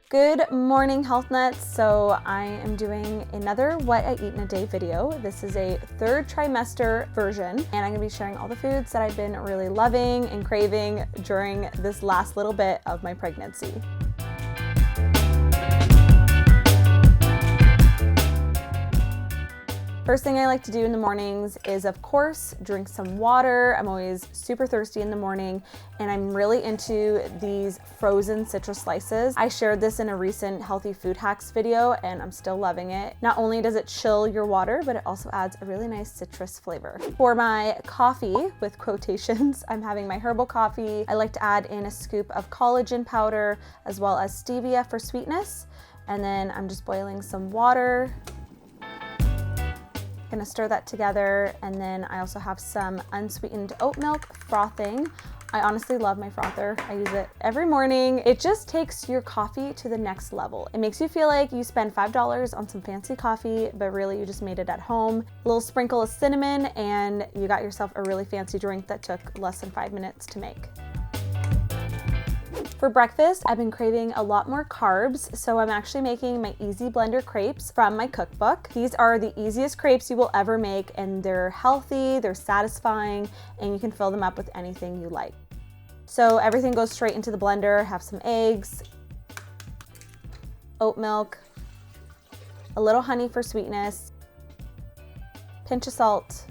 Good morning, Health Nuts. So I am doing another what I eat in a day video. This is a third trimester version, and I'm gonna be sharing all the foods that I've been really loving and craving during this last little bit of my pregnancy. First thing I like to do in the mornings is, of course, drink some water. I'm always super thirsty in the morning, and I'm really into these frozen citrus slices. I shared this in a recent healthy food hacks video, and I'm still loving it. Not only does it chill your water, but it also adds a really nice citrus flavor. For my coffee, with quotations, I'm having my herbal coffee. I like to add in a scoop of collagen powder, as well as stevia for sweetness. And then I'm just boiling some water. Gonna stir that together, and then I also have some unsweetened oat milk frothing. I honestly love my frother. I use it every morning. It just takes your coffee to the next level. It makes you feel like you spend $5 on some fancy coffee, but really you just made it at home. A little sprinkle of cinnamon, and you got yourself a really fancy drink that took less than 5 minutes to make. For breakfast, I've been craving a lot more carbs, so I'm actually making my easy blender crepes from my cookbook. These are the easiest crepes you will ever make, and they're healthy, they're satisfying, and you can fill them up with anything you like. So everything goes straight into the blender. Have some eggs, oat milk, a little honey for sweetness, pinch of salt,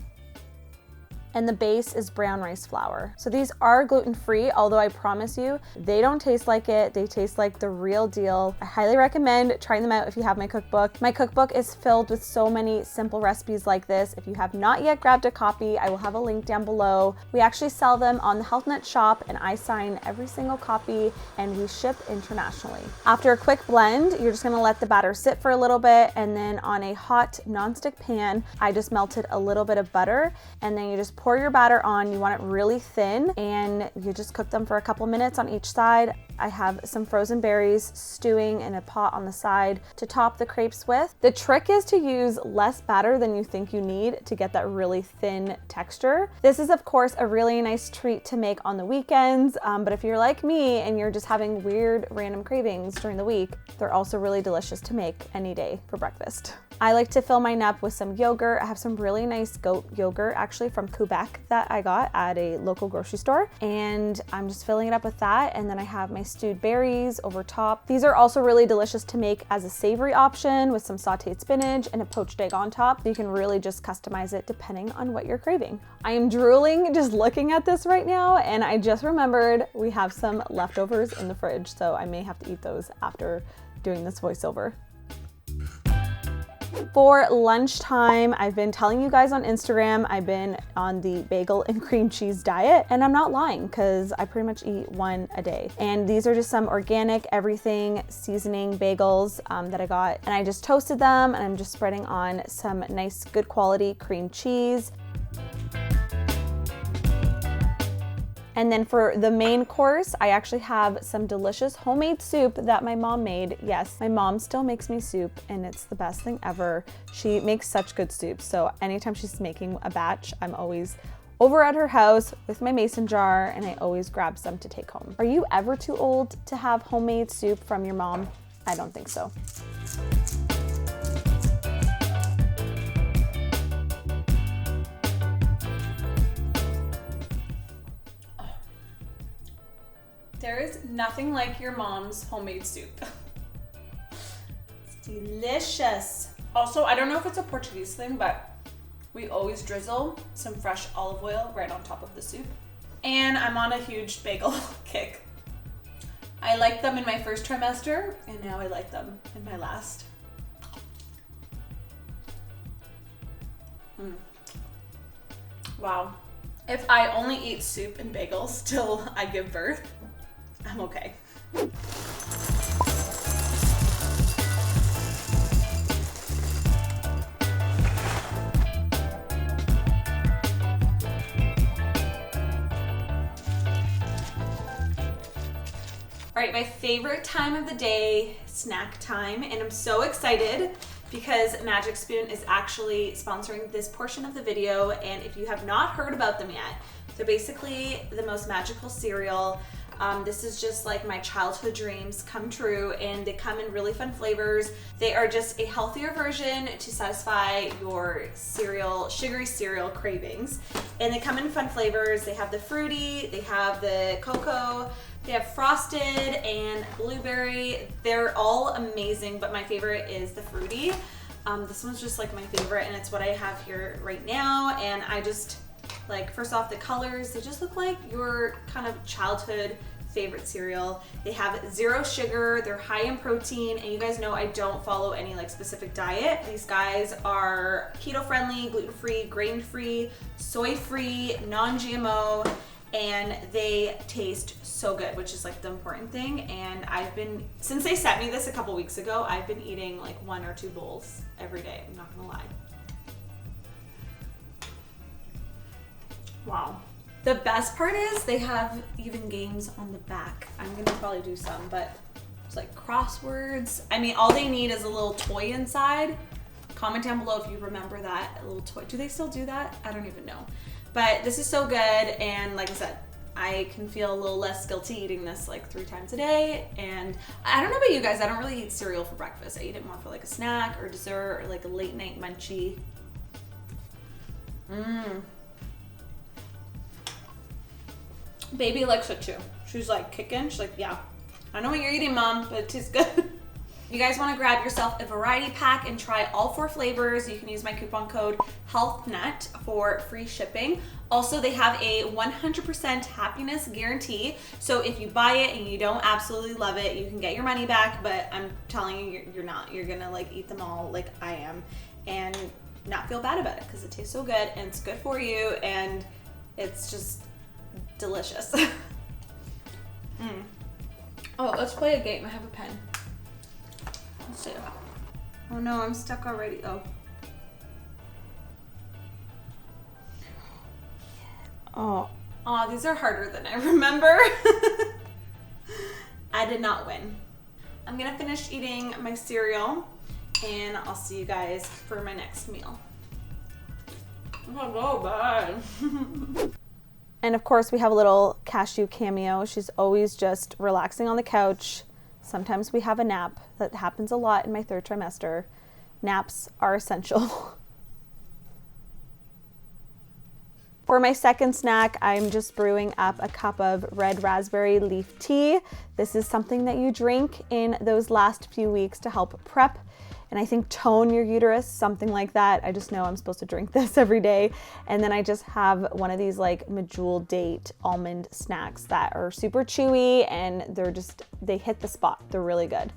and the base is brown rice flour. So these are gluten-free, although I promise you, they don't taste like it. They taste like the real deal. I highly recommend trying them out if you have my cookbook. My cookbook is filled with so many simple recipes like this. If you have not yet grabbed a copy, I will have a link down below. We actually sell them on the HealthNut shop, and I sign every single copy, and we ship internationally. After a quick blend, you're just gonna let the batter sit for a little bit, and then on a hot nonstick pan, I just melted a little bit of butter, and then you just pour your batter on. You want it really thin, and you just cook them for a couple minutes on each side. I have some frozen berries stewing in a pot on the side to top the crepes with. The trick is to use less batter than you think you need to get that really thin texture. This is, of course, a really nice treat to make on the weekends, but if you're like me and you're just having weird random cravings during the week, they're also really delicious to make any day for breakfast. I like to fill mine up with some yogurt. I have some really nice goat yogurt actually from Cookbook that I got at a local grocery store, and I'm just filling it up with that, and then I have my stewed berries over top. These are also really delicious to make as a savory option with some sauteed spinach and a poached egg on top. You can really just customize it depending on what you're craving. I am drooling just looking at this right now, and I just remembered we have some leftovers in the fridge, so I may have to eat those after doing this voiceover. For lunchtime, I've been telling you guys on Instagram, I've been on the bagel and cream cheese diet, and I'm not lying because I pretty much eat one a day. And these are just some organic everything seasoning bagels that I got, and I just toasted them, and I'm just spreading on some nice good quality cream cheese. And then for the main course, I actually have some delicious homemade soup that my mom made. Yes, my mom still makes me soup, and it's the best thing ever. She makes such good soup. So anytime she's making a batch, I'm always over at her house with my mason jar, and I always grab some to take home. Are you ever too old to have homemade soup from your mom? I don't think so. There is nothing like your mom's homemade soup. It's delicious. Also, I don't know if it's a Portuguese thing, but we always drizzle some fresh olive oil right on top of the soup. And I'm on a huge bagel kick. I liked them in my first trimester, and now I like them in my last. Wow. If I only eat soup and bagels till I give birth, I'm okay. All right, my favorite time of the day, snack time, and I'm so excited because Magic Spoon is actually sponsoring this portion of the video, and if you have not heard about them yet, they're basically the most magical cereal. This is just like my childhood dreams come true, and they come in really fun flavors. They are just a healthier version to satisfy your sugary cereal cravings. And they come in fun flavors. They have the fruity, they have the cocoa, they have frosted and blueberry. They're all amazing, but my favorite is the fruity. This one's just like my favorite, and it's what I have here right now. And I just like, first off, the colors, they just look like your kind of childhood favorite cereal. They have 0 sugar, they're high in protein, and you guys know I don't follow any like specific diet. These guys are keto friendly, gluten-free, grain-free, soy-free, non-GMO, and they taste so good, which is like the important thing. And since they sent me this a couple weeks ago, I've been eating like 1 or 2 bowls every day, I'm not gonna lie. Wow. The best part is they have even games on the back. I'm gonna probably do some, but it's like crosswords. I mean, all they need is a little toy inside. Comment down below if you remember that, a little toy. Do they still do that? I don't even know. But this is so good, and like I said, I can feel a little less guilty eating this like 3 times a day. And I don't know about you guys, I don't really eat cereal for breakfast. I eat it more for like a snack or dessert or like a late night munchie. Baby likes it too. She's like kicking. She's like, yeah, I know what you're eating, Mom, but it tastes good. If you guys want to grab yourself a variety pack and try all 4 flavors, you can use my coupon code HealthNut for free shipping. Also, they have a 100% happiness guarantee. So if you buy it and you don't absolutely love it, you can get your money back, but I'm telling you, you're not. You're gonna like eat them all like I am and not feel bad about it, because it tastes so good and it's good for you and it's just delicious. Oh, let's play a game. I have a pen. Let's see. Oh no, I'm stuck already. Oh, these are harder than I remember. I did not win. I'm gonna finish eating my cereal and I'll see you guys for my next meal. Oh, bye. And of course we have a little cashew cameo. She's always just relaxing on the couch. Sometimes we have a nap. That happens a lot in my 3rd trimester. Naps are essential. For my second snack, I'm just brewing up a cup of red raspberry leaf tea. This is something that you drink in those last few weeks to help prep and I think tone your uterus, something like that. I just know I'm supposed to drink this every day. And then I just have one of these like medjool date almond snacks that are super chewy and they hit the spot. They're really good.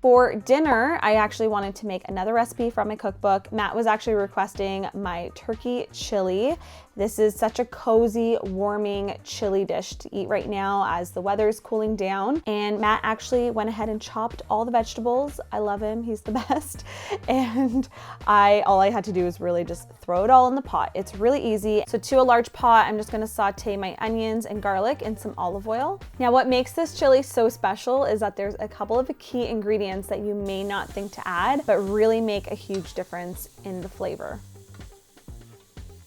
For dinner, I actually wanted to make another recipe from my cookbook. Matt was actually requesting my turkey chili. This is such a cozy, warming chili dish to eat right now as the weather is cooling down. And Matt actually went ahead and chopped all the vegetables. I love him, he's the best. And all I had to do is really just throw it all in the pot. It's really easy. So to a large pot, I'm just gonna saute my onions and garlic and some olive oil. Now what makes this chili so special is that there's a couple of key ingredients that you may not think to add, but really make a huge difference in the flavor.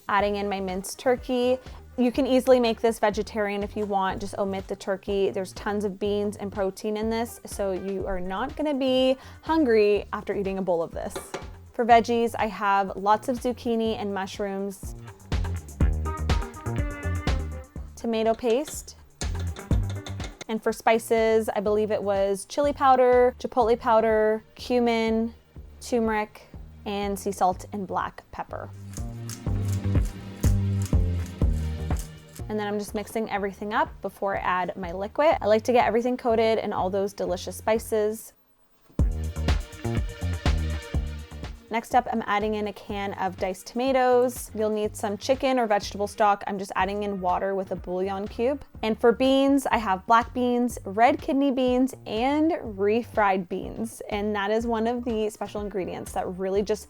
Adding in my minced turkey. You can easily make this vegetarian if you want, just omit the turkey. There's tons of beans and protein in this, so you are not gonna be hungry after eating a bowl of this. For veggies, I have lots of zucchini and mushrooms, tomato paste, and for spices, I believe it was chili powder, chipotle powder, cumin, turmeric, and sea salt and black pepper. And then I'm just mixing everything up before I add my liquid. I like to get everything coated in all those delicious spices. Next up, I'm adding in a can of diced tomatoes. You'll need some chicken or vegetable stock. I'm just adding in water with a bouillon cube. And for beans, I have black beans, red kidney beans, and refried beans. And that is one of the special ingredients that really just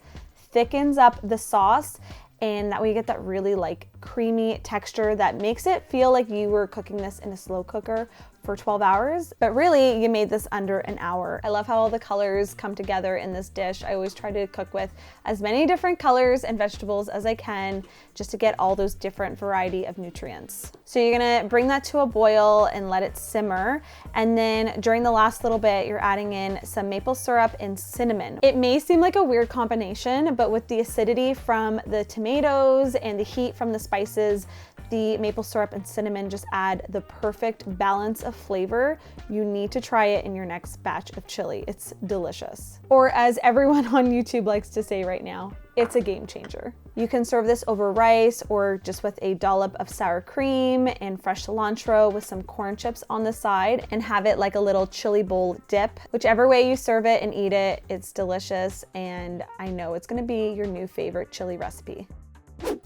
thickens up the sauce, and that way you get that really like creamy texture that makes it feel like you were cooking this in a slow cooker for 12 hours, but really you made this under an hour. I love how all the colors come together in this dish. I always try to cook with as many different colors and vegetables as I can just to get all those different variety of nutrients. So you're gonna bring that to a boil and let it simmer. And then during the last little bit, you're adding in some maple syrup and cinnamon. It may seem like a weird combination, but with the acidity from the tomatoes and the heat from the spices, the maple syrup and cinnamon just add the perfect balance of flavor. You need to try it in your next batch of chili. It's delicious. Or as everyone on YouTube likes to say right now, it's a game changer. You can serve this over rice or just with a dollop of sour cream and fresh cilantro with some corn chips on the side and have it like a little chili bowl dip. Whichever way you serve it and eat it, it's delicious, and I know it's gonna be your new favorite chili recipe.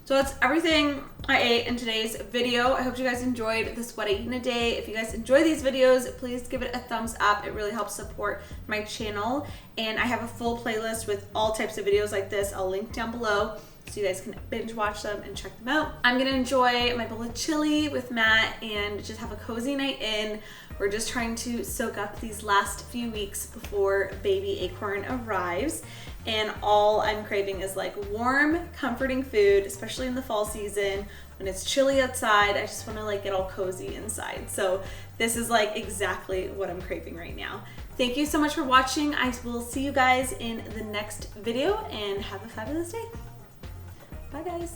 So that's everything I ate in today's video. I hope you guys enjoyed this what I eat in a day. If you guys enjoy these videos, please give it a thumbs up. It really helps support my channel. And I have a full playlist with all types of videos like this. I'll link down below so you guys can binge watch them and check them out. I'm gonna enjoy my bowl of chili with Matt and just have a cozy night in. We're just trying to soak up these last few weeks before baby Acorn arrives. And all I'm craving is like warm, comforting food, especially in the fall season when it's chilly outside. I just want to like get all cozy inside. So this is like exactly what I'm craving right now. Thank you so much for watching. I will see you guys in the next video and have a fabulous day. Bye guys.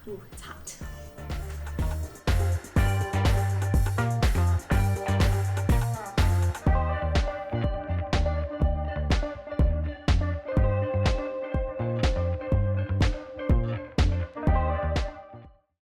Ooh, it's hot.